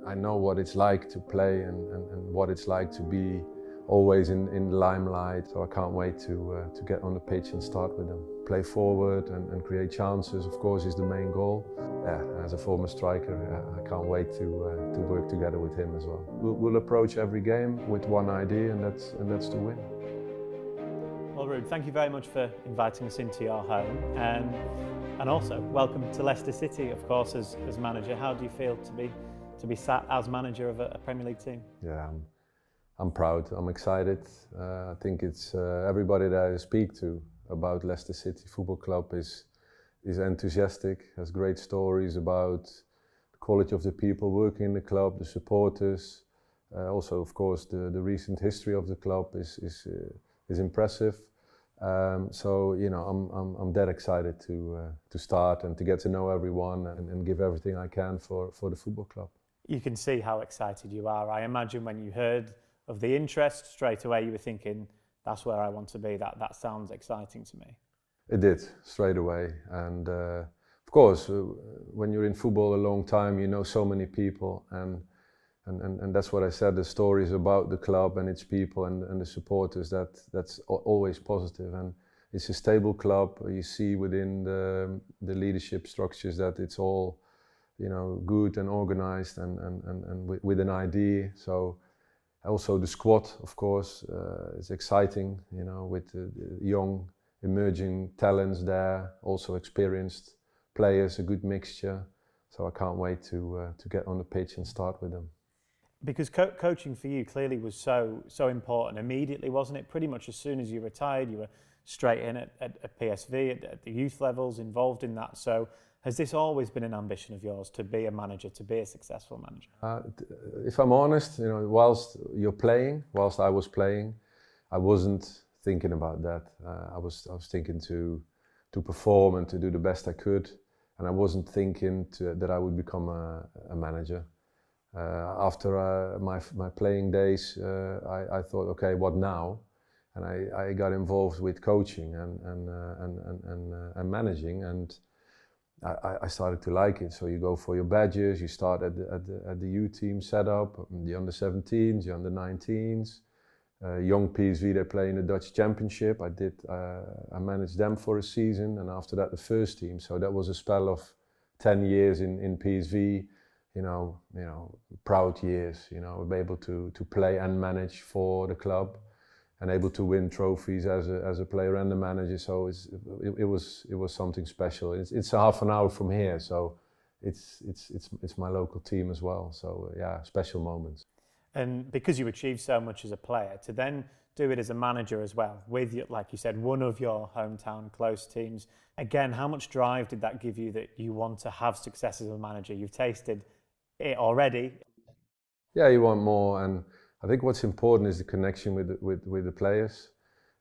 I know what it's like to play and what it's like to be always in the limelight, so I can't wait to get on the pitch and start with them. Play forward and create chances, of course, is the main goal. Yeah, as a former striker, I can't wait to work together with him as well. We'll approach every game with one idea, and that's to win. Well, Ruud, thank you very much for inviting us into your home, and also welcome to Leicester City, of course, as manager. How do you feel to be sat as manager of a Premier League team? Yeah, I'm proud. I'm excited. I think it's everybody that I speak to about Leicester City Football Club is enthusiastic, has great stories about the quality of the people working in the club, the supporters. Also, of course, the recent history of the club is impressive. So you know, I'm that excited to start and to get to know everyone and give everything I can for the football club. You can see how excited you are. I imagine when you heard of the interest, straight away you were thinking, that's where I want to be. That sounds exciting to me. It did, straight away. And of course, when you're in football a long time, you know so many people, and that's what I said, the stories about the club and its people and the supporters, that's always positive. And it's a stable club. You see within the leadership structures that it's all, you know, good and organized and with an idea. So also the squad, of course, is exciting, you know, with the young emerging talents there, also experienced players, a good mixture. So I can't wait to get on the pitch and start with them. Because coaching for you clearly was so important immediately, wasn't it? Pretty much as soon as you retired, you were straight in at PSV, at the youth levels, involved in that. So has this always been an ambition of yours, to be a manager, to be a successful manager? If I'm honest, you know, whilst I was playing, I wasn't thinking about that. I was thinking to perform and to do the best I could, and I wasn't thinking that I would become a manager. After my playing days, I thought, okay, what now? And I got involved with coaching and managing, and I started to like it. So you go for your badges, you start at the U team setup, the under 17s, the under 19s, young PSV, they play in the Dutch Championship. I managed them for a season, and after that the first team. So that was a spell of 10 years in PSV. You know, proud years. You know, be able to play and manage for the club, and able to win trophies as a player and a manager. So it was something special. It's a half an hour from here, so it's my local team as well. So yeah, special moments. And because you achieved so much as a player, to then do it as a manager as well, with, like you said, one of your hometown close teams. Again, how much drive did that give you that you want to have success as a manager? You've tasted it already. Yeah, you want more, and I think what's important is the connection with the players,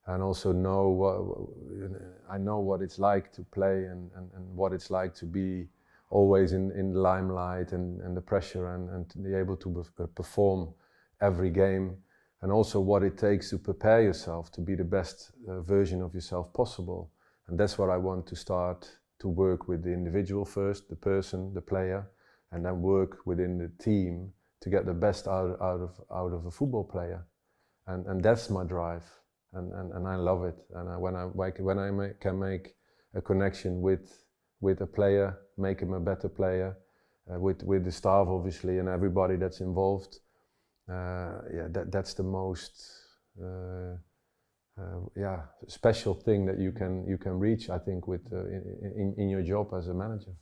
and also I know what it's like to play and what it's like to be always in the limelight and the pressure and to be able to perform every game, and also what it takes to prepare yourself to be the best version of yourself possible. And that's what I want to start to work with the individual first, the person, the player, and then work within the team to get the best out of a football player, and that's my drive, and I love it. And when I can make a connection with a player, make him a better player, with the staff obviously and everybody that's involved, yeah, that's the most special thing that you can reach, I think, with in your job as a manager.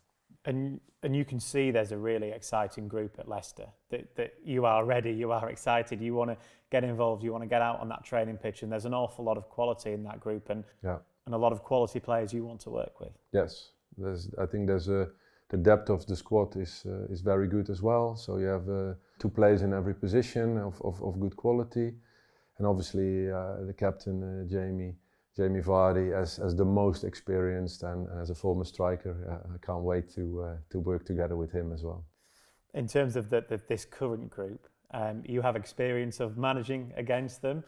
And you can see there's a really exciting group at Leicester, that you are ready, you are excited, you want to get involved, you want to get out on that training pitch, and there's an awful lot of quality in that group, and a lot of quality players you want to work with. Yes, I think the depth of the squad is very good as well. So you have 2 players in every position of good quality, and obviously the captain Jamie Vardy as the most experienced, and as a former striker, I can't wait to work together with him as well. In terms of this current group, you have experience of managing against them,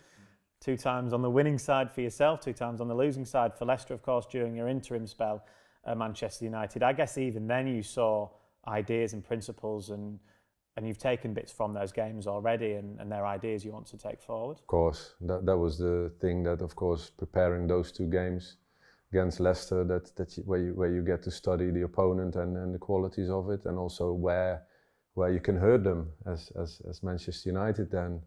2 times on the winning side for yourself, 2 times on the losing side for Leicester, of course, during your interim spell at Manchester United. I guess even then you saw ideas and principles and and you've taken bits from those games already and their ideas you want to take forward. Of course, that was the thing that, of course, preparing those 2 games against Leicester, where you get to study the opponent and the qualities of it, and also where you can hurt them as Manchester United then.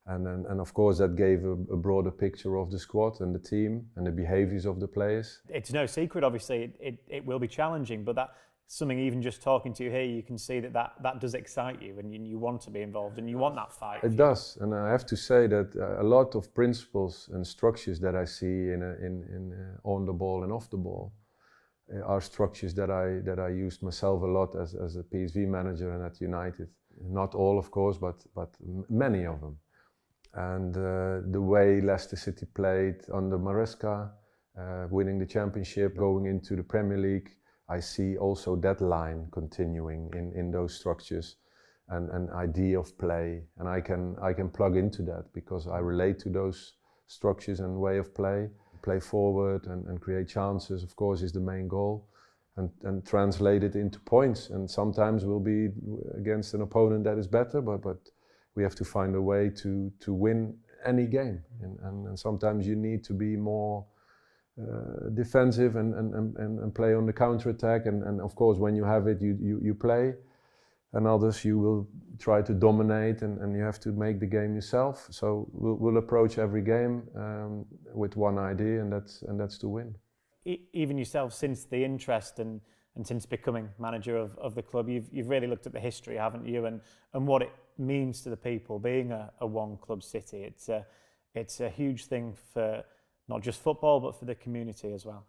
And of course that gave a broader picture of the squad and the team and the behaviours of the players. It's no secret, obviously, it will be challenging, but that's something, even just talking to you here, you can see that does excite you, and you want to be involved and you want that fight. It does, and I have to say that a lot of principles and structures that I see on the ball and off the ball are structures that I used myself a lot as a PSV manager and at United. Not all, of course, but many of them. And the way Leicester City played under Maresca, winning the championship, going into the Premier League, I see also that line continuing in those structures and an idea of play. And I can plug into that because I relate to those structures and way of play. Play forward and create chances, of course, is the main goal. And translate it into points. And sometimes we'll be against an opponent that is better, but we have to find a way to win any game, and sometimes you need to be more defensive and play on the counter-attack, and of course when you have it you play, and others you will try to dominate, and you have to make the game yourself. So we'll approach every game with one idea, and that's to win. Even yourself, since the interest and since becoming manager of the club, you've really looked at the history, haven't you, and what it means to the people being a one club city. It's a huge thing for not just football but for the community as well.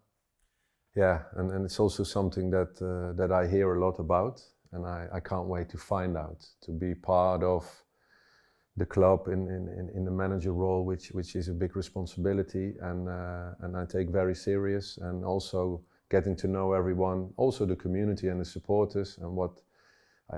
Yeah, and it's also something that I hear a lot about, and I can't wait to find out, to be part of the club in the manager role, which is a big responsibility, and I take very serious, and also getting to know everyone, also the community and the supporters, and what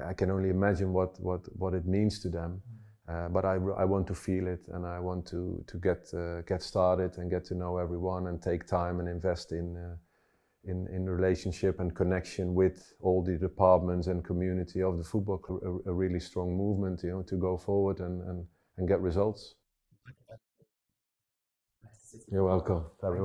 I can only imagine what it means to them. But I want to feel it, and I want to get started and get to know everyone and take time and invest in relationship and connection with all the departments and community of the football club. A really strong movement, to go forward and get results. You're welcome. Very well.